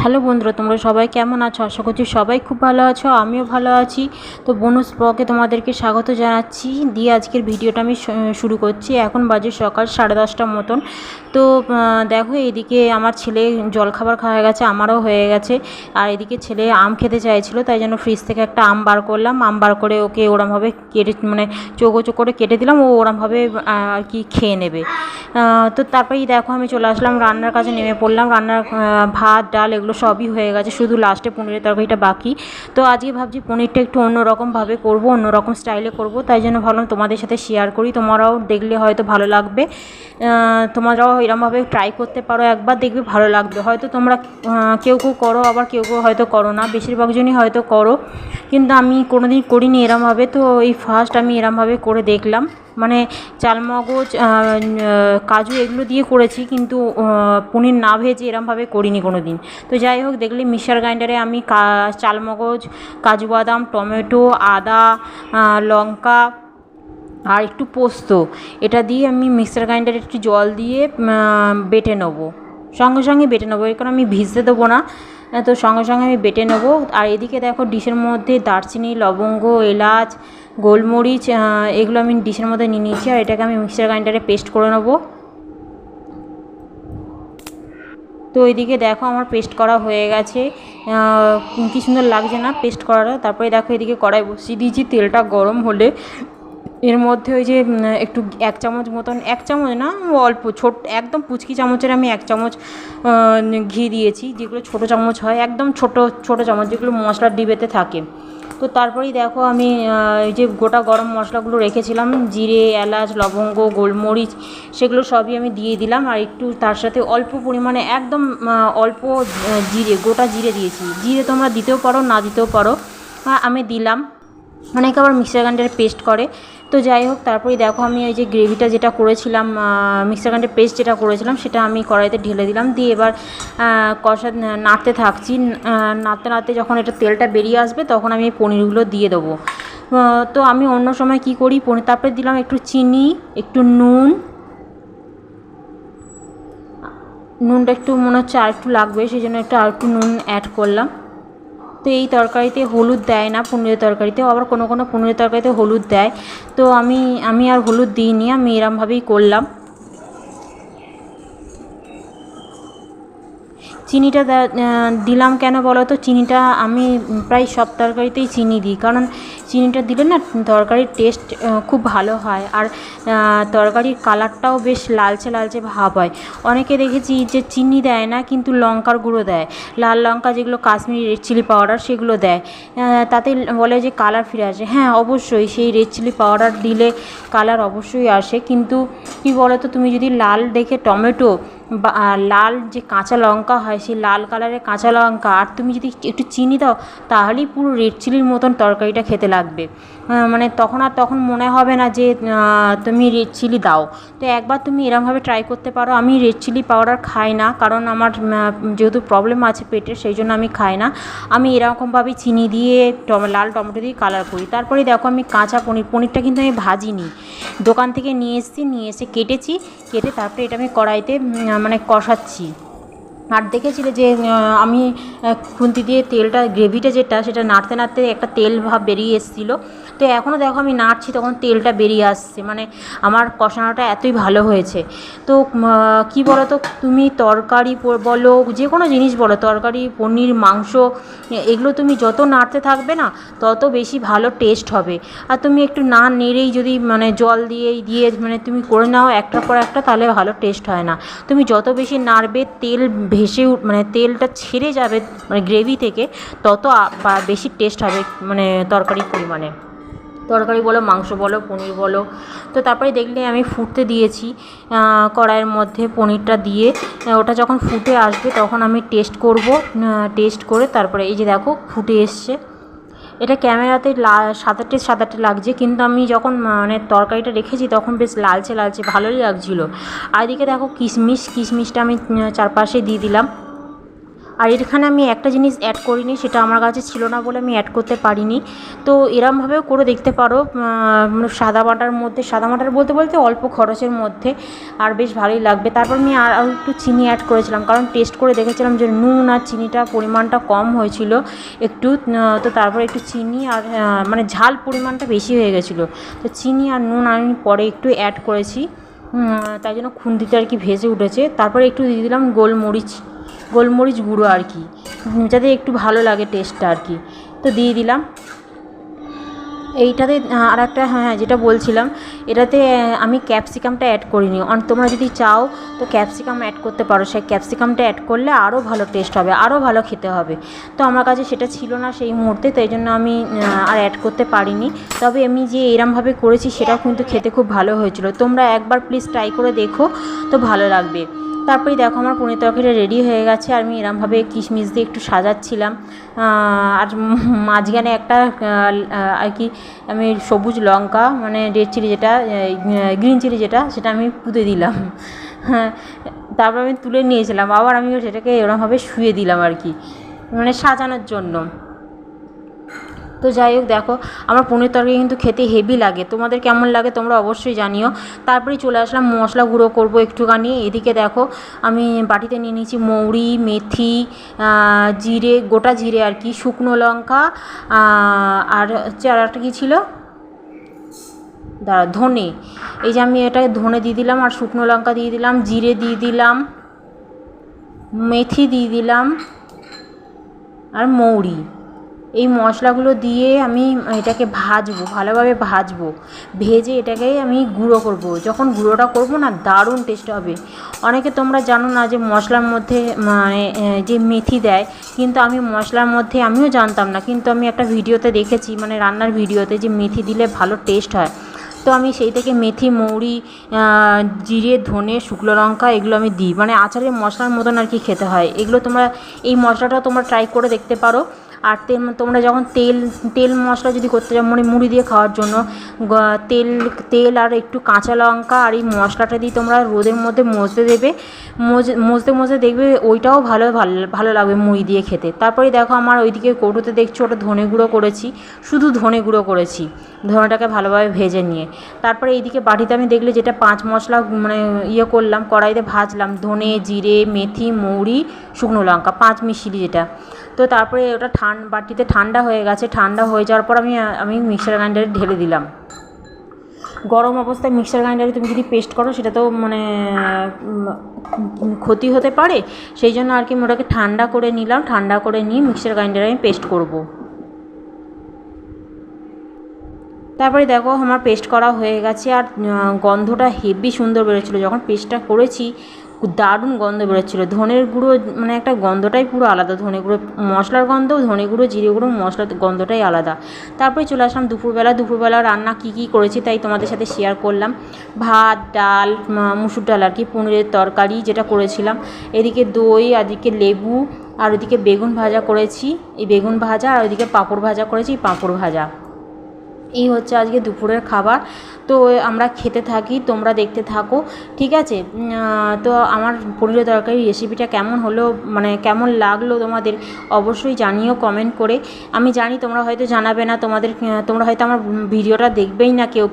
Hello বন্ধুরা, তোমরা সবাই কেমন আছো? আশা করছি সবাই খুব ভালো আছো, আমিও ভালো আছি। তো বনুস ব্লগে তোমাদেরকে স্বাগত জানাচ্ছি। দিয়ে আজকের ভিডিওটা আমি শুরু করছি। এখন বাজে সকাল 10:30টার মতন। তো দেখো, এদিকে আমার ছেলে জলখাবার খাওয়া গেছে, আমারও হয়ে গেছে। আর এদিকে ছেলে আম খেতে চাইছিল, তাই জন্য ফ্রিজ থেকে একটা আম বার করলাম। আম বার করে ওকে ওরমভাবে কেটে চৌকো করে কেটে দিলাম, ও ওরমভাবে আর কি খেয়ে নেবে। তো তারপরেই দেখো আমি চলে আসলাম রান্নার কাজে, নেমে পড়লাম। রান্নার ভাত ডাল এগুলো সবই হয়ে গেছে, শুধু লাস্টে পনিরের তরকারিটা বাকি। তো আজকে ভাবছি পনিরটা একটু অন্যরকমভাবে করবো, অন্যরকম স্টাইলে করব, তাই জন্য ভাবলাম তোমাদের সাথে শেয়ার করি। তোমরাও দেখলে হয়তো ভালো লাগবে, তোমরাও এরমভাবে ট্রাই করতে পারো, একবার দেখবে ভালো লাগবে। হয়তো তোমরা কেউ কেউ করো, আবার কেউ কেউ হয়তো করো না, বেশিরভাগ জনই হয়তো করো, কিন্তু আমি কোনোদিন করিনি এরমভাবে। তো এই ফার্স্ট আমি এরমভাবে করে দেখলাম, মানে চালমগজ কাজু এগুলো দিয়ে করেছি, কিন্তু পনির না ভেজে এরমভাবে করিনি কোনো দিন। তো যাই হোক, দেখলে মিক্সার গ্রাইন্ডারে আমি চালমগজ, কাজু বাদাম, টমেটো, আদা, লঙ্কা আর একটু পোস্ত, এটা দিয়ে আমি মিক্সার গ্রাইন্ডারে একটু জল দিয়ে বেটে নেবো, সঙ্গে সঙ্গে বেটে নেবো, এর কারণ আমি ভিজতে দেবো না। তো সঙ্গে সঙ্গে আমি বেটে নেবো। আর এদিকে দেখো ডিশের মধ্যে দারচিনি, লবঙ্গ, এলাচ, গোলমরিচ এগুলো আমি ডিশের মধ্যে নিয়ে নিয়েছি। আর এটাকে আমি মিক্সার গ্রাইন্ডারে পেস্ট করে নেবো। তো এইদিকে দেখো আমার পেস্ট করা হয়ে গেছে, কী সুন্দর লাগছে না পেস্ট করাটা। তারপরে দেখো এদিকে কড়াই বসিয়ে দিয়েছি, তেলটা গরম হলে এর মধ্যে ওই যে একটু 1 চামচ মতন, 1 চামচ না, অল্প একদম পুচকি চামচের আমি 1 চামচ ঘি দিয়েছি, যেগুলো ছোটো চামচ হয়, একদম ছোটো ছোটো চামচ, যেগুলো মশলার ডিবেতে থাকে। তো তারপরেই দেখো আমি এই যে গোটা গরম মশলাগুলো রেখেছিলাম, জিরে, এলাচ, লবঙ্গ, গোলমরিচ, সেগুলো সবই আমি দিয়ে দিলাম। আর একটু তার সাথে অল্প পরিমাণে একদম অল্প গোটা জিরে দিয়েছি। জিরে তোমরা দিতেও পারো, না দিতেও পারো, আমি দিলাম। অনেকে আবার মিক্সার গ্রাইন্ডারে পেস্ট করে। তো যাই হোক, তারপরে দেখো আমি এই যে গ্রেভিটা যেটা করেছিলাম, মিক্সার গ্রাইন্ডারে পেস্ট যেটা করেছিলাম, সেটা আমি কড়াইতে ঢেলে দিলাম। দিয়ে এবার নাড়তে থাকছি। নাড়তে নাড়তে যখন এটা তেলটা বেরিয়ে আসবে, তখন আমি পনিরগুলো দিয়ে দেবো। তো আমি অন্য সময় কি করি, তারপরে দিলাম একটু চিনি, একটু নুনটা একটু মনে হচ্ছে আর একটু লাগবে, সেই জন্য একটু নুন অ্যাড করলাম। তো এই তরকারিতে হলুদ দেয় না, পনিরের তরকারিতে, আবার কোনো কোনো পনিরের তরকারিতে হলুদ দেয়। তো আমি আর হলুদ দিইনি, আমি এরমভাবেই করলাম। চিনিটা দিলাম কেন বলো তো? চিনিটা আমি প্রায় সব তরকারিতেই চিনি দিই, কারণ চিনিটা দিলে না তরকারির টেস্ট খুব ভালো হয়। আর তরকারির কালারটাও বেশ লালচে লালচে ভাব হয়। অনেকে দেখেছি যে চিনি দেয় না, কিন্তু লঙ্কার গুঁড়ো দেয়, লাল লঙ্কা, যেগুলো কাশ্মীরি রেড চিলি পাউডার, সেগুলো দেয়। তাতে বলে যে কালার ফিরে আসে। হ্যাঁ, অবশ্যই সেই রেড চিলি পাউডার দিলে কালার অবশ্যই আসে, কিন্তু কী বলো তো, তুমি যদি লাল দেখে টমেটো বা লাল যে কাঁচা লঙ্কা হয়, সেই লাল কালারের কাঁচা লঙ্কা, আর তুমি যদি একটু চিনি দাও, তাহলেই পুরো রেড চিলির মতন তরকারিটা খেতে লাগবে। মানে তখন মনে হবে না যে তুমি রেড চিলি দাও। তো একবার তুমি এরমভাবে ট্রাই করতে পারো। আমি রেড চিলি পাউডার খাই না, কারণ আমার যেহেতু প্রবলেম আছে পেটের, সেই জন্য আমি খাই না। আমি এরকমভাবেই চিনি দিয়ে লাল টমেটো দিয়ে কালার করি। তারপরে দেখো আমি কাঁচা পনিরটা কিন্তু আমি ভাজিনি, দোকান থেকে নিয়ে এসে কেটেছি, কেটে তারপরে এটা আমি কড়াইতে মানে কষাচ্ছি। আর দেখেছিলে যে আমি খুন্তি দিয়ে তেলটা, গ্রেভিটা যেটা, সেটা নাড়তে নাড়তে একটা তেল ভাব বেরিয়ে এসেছিলো। তো এখনও দেখো আমি নাড়ছি, তখন তেলটা বেরিয়ে আসছে, মানে আমার কষানোটা এতই ভালো হয়েছে। তো কী বলো তো, তুমি তরকারি বলো, যে কোনো জিনিস বলো, তরকারি, পনির, মাংস, এগুলো তুমি যত নাড়তে থাকবে না, তত বেশি ভালো টেস্ট হবে। আর তুমি একটু না নেড়েই যদি মানে জল দিয়ে মানে তুমি করে নাও একটার পর একটা, তাহলে ভালো টেস্ট হয় না। তুমি যত বেশি নাড়বে, তেল মানে তেলটা ছেড়ে যাবে মানে গ্রেভি থেকে, তত বেশি টেস্ট হবে, মানে তরকারির পরিমাণে, তরকারি বলো, মাংস বলো, পনির বলো। তো তারপরে দেখলে আমি ফুটতে দিয়েছি কড়াইয়ের মধ্যে পনিরটা দিয়ে। ওটা যখন ফুটে আসবে, তখন আমি টেস্ট করে তারপরে এই যে দেখো ফুটে এসছে। এটা ক্যামেরাতে সাদাটে লাগছে, কিন্তু আমি যখন মানে তরকারিটা রেখেছি, তখন বেশ লালচে লালচে ভালোই লাগছিলো। আর এদিকে দেখো কিশমিশটা আমি চারপাশে দিয়ে দিলাম। আর এখানে আমি একটা জিনিস অ্যাড করিনি, সেটা আমার কাছে ছিল না বলে আমি অ্যাড করতে পারিনি। তো এরমভাবেও করে দেখতে পারো, সাদা বাটার বলতে বলতে অল্প খরচের মধ্যে, আর বেশ ভালোই লাগবে। তারপর আমি আর একটু চিনি অ্যাড করেছিলাম, কারণ টেস্ট করে দেখেছিলাম যে নুন আর চিনিটা পরিমাণটা কম হয়েছিল একটু। তো তারপরে একটু চিনি আর মানে ঝাল পরিমাণটা বেশি হয়ে গেছিলো, তো চিনি আর নুন আমি পরে একটু অ্যাড করেছি, তাই জন্য খুন্তিতে আর কি ভেসে উঠেছে। তারপরে একটু দিয়ে দিলাম গোলমরিচ গুঁড়ো আর কি, যাতে একটু ভালো লাগে টেস্টটা আর কি, তো দিয়ে দিলাম। এইটাতে আর একটা, হ্যাঁ যেটা বলছিলাম, এটাতে আমি ক্যাপসিকামটা অ্যাড করিনি। তোমরা যদি চাও তো ক্যাপসিকাম অ্যাড করতে পারো, সেই ক্যাপসিকামটা অ্যাড করলে আরও ভালো টেস্ট হবে, আরও ভালো খেতে হবে। তো আমার কাছে সেটা ছিল না সেই মুহূর্তে, তাই জন্য আমি আর অ্যাড করতে পারিনি। তবে আমি যে এরমভাবে করেছি সেটাও কিন্তু খেতে খুব ভালো হয়েছিল। তোমরা একবার প্লিজ ট্রাই করে দেখো, তো ভালো লাগবে। তারপরে দেখো আমার পনির তরকারিটা রেডি হয়ে গেছে, আর আমি এরমভাবে কিশমিশ দিয়ে একটু সাজাচ্ছিলাম। আর মাঝখানে একটা আর কি আমি সবুজ লঙ্কা, মানে রেড চিলি যেটা, গ্রিন চিলি যেটা, সেটা আমি পুঁতে দিলাম। হ্যাঁ, তারপর আমি তুলে নিয়েছিলাম, আবার আমি সেটাকে এরমভাবে শুয়ে দিলাম আর কি, মানে সাজানোর জন্য। তো যাই হোক, দেখো আমার পনির তরকারি কিন্তু খেতে হেভি লাগে। তোমাদের কেমন লাগে তোমরা অবশ্যই জানিও। তারপরে চলে আসলাম মশলা গুঁড়ো করবো একটুখানি। এদিকে দেখো আমি বাটিতে নিয়ে নিয়েছি মৌরি, মেথি, জিরে, গোটা জিরে আর কি, শুকনো লঙ্কা, আর হচ্ছে আর একটা কী ছিল, ধনে। এই যে আমি এটা ধনে দিয়ে দিলাম, আর শুকনো লঙ্কা দিয়ে দিলাম, জিরে দিয়ে দিলাম, মেথি দিয়ে দিলাম, আর মৌরি। এই মশলাগুলো দিয়ে আমি এটাকে ভাজবো, ভালোভাবে ভাজবো, ভেজে এটাকে আমি গুঁড়ো করব। যখন গুঁড়োটা করব না, দারুণ টেস্ট হবে। অনেকে তোমরা জানো না যে মশলার মধ্যে মানে যে মেথি দেয়, কিন্তু আমি মশলার মধ্যে আমিও জানতাম না, কিন্তু আমি একটা ভিডিওতে দেখেছি, মানে রান্নার ভিডিওতে, যে মেথি দিলে ভালো টেস্ট হয়। তো আমি সেই থেকে মেথি, মৌরি, জিরে, ধনে, শুকনো লঙ্কা এগুলো আমি দিই, মানে আচারের মশলার মতন আর কি খেতে হয় এগুলো। তোমরা এই মশলাটাও তোমরা ট্রাই করে দেখতে পারো। আর তোমরা যখন তেল মশলা যদি করতে চাও, মানে মুড়ি দিয়ে খাওয়ার জন্য, তেল আর একটু কাঁচা লঙ্কা আর এই মশলাটা দিয়ে তোমরা রোদের মধ্যে মজতে দেবে, মজতে দেখবে ওইটাও ভালো লাগবে মুড়ি দিয়ে খেতে। তারপরে দেখো আমার ওইদিকে কৌটোতে দেখছো ওটা ধনে গুঁড়ো করেছি, শুধু ধনে গুঁড়ো করেছি, ধনেটাকে ভালোভাবে ভেজে নিয়ে। তারপরে এইদিকে বাটিতে আমি দেখলে যেটা 5 মশলা মানে করলাম, কড়াইতে ভাজলাম, ধনে, জিরে, মেথি, মৌরি, শুকনো লঙ্কা, 5 মিশিলি যেটা। তো তারপরে ওটা বাটিতে ঠান্ডা হয়ে গেছে, ঠান্ডা হয়ে যাওয়ার পর আমি মিক্সার গ্রাইন্ডারে ঢেলে দিলাম। গরম অবস্থায় মিক্সার গ্রাইন্ডারে তুমি যদি পেস্ট করো, সেটা তো মানে ক্ষতি হতে পারে, সেই জন্য আর কি আমি ওটাকে ঠান্ডা করে নিলাম। ঠান্ডা করে নিয়ে মিক্সার গ্রাইন্ডারে আমি পেস্ট করব। তারপরে দেখো আমার পেস্ট করা হয়ে গেছে, আর গন্ধটা হেভি সুন্দর বেরোচ্ছিলো। যখন পেস্টটা করেছি দারুণ গন্ধ বেরোচ্ছিলো। ধনের গুঁড়ো মানে একটা গন্ধটাই পুরো আলাদা, ধনে গুঁড়ো মশলার গন্ধ, ধনে গুঁড়ো, জিরে গুঁড়ো, মশলার গন্ধটাই আলাদা। তারপরে চলে আসলাম দুপুরবেলা রান্না কী করেছি তাই তোমাদের সাথে শেয়ার করলাম। ভাত, ডাল, মুসুর ডাল আর কি, পনিরের তরকারি যেটা করেছিলাম, এদিকে দই, এদিকে লেবু, আর ওইদিকে বেগুন ভাজা করেছি, এই বেগুন ভাজা, আর ওইদিকে পাঁপড় ভাজা করেছি, পাঁপড় ভাজা। এই হচ্ছে আজকে দুপুরের খাবার। তো আমরা খেতে থাকি, তোমরা দেখতে থাকো, ঠিক আছে? তো আমার পনিরের তরকারি রেসিপিটা কেমন হলো, মানে কেমন লাগলো তোমাদের অবশ্যই জানিও কমেন্ট করে। আমি জানি তোমরা হয়তো জানাবে না, তোমরা হয়তো আমার ভিডিওটা দেখবেই না কেউ,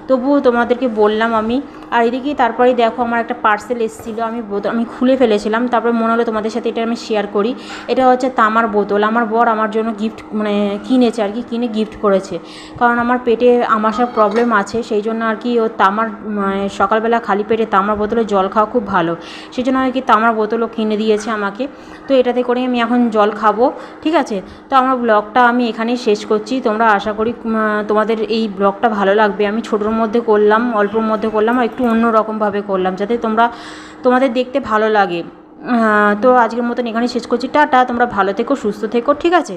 তবুও তোমাদেরকে বললাম আমি। আর এদিকে তারপরে দেখো আমার একটা পার্সেল এসেছিলো, আমি খুলে ফেলেছিলাম, তারপরে মনে হলো তোমাদের সাথে এটা আমি শেয়ার করি। এটা হচ্ছে তামার বোতল, আমার বর আমার জন্য গিফট মানে কিনেছে আর কি, কিনে গিফট করেছে। কারণ আমার পেটে আমাশার প্রবলেম আছে, সেই জন্য আর কি ও তামার সকালবেলা খালি পেটে তামার বোতলে জল খাওয়া খুব ভালো, সেই জন্য আর কি তামার বোতলও কিনে দিয়েছে আমাকে। তো এটাতে করে আমি এখন জল খাবো, ঠিক আছে? তো আমার ব্লগটা আমি এখানেই শেষ করছি। তোমরা আশা করি তোমাদের এই ব্লগটা ভালো লাগবে। আমি ছোটোর মধ্যে করলাম, অল্পর মধ্যে করলাম, আর একটু অন্য রকমভাবে করলাম, যাতে তোমাদের দেখতে ভালো লাগে। তো আজকের মতন এখানেই শেষ করছি। টাটা, তোমরা ভালো থেকো, সুস্থ থেকো, ঠিক আছে?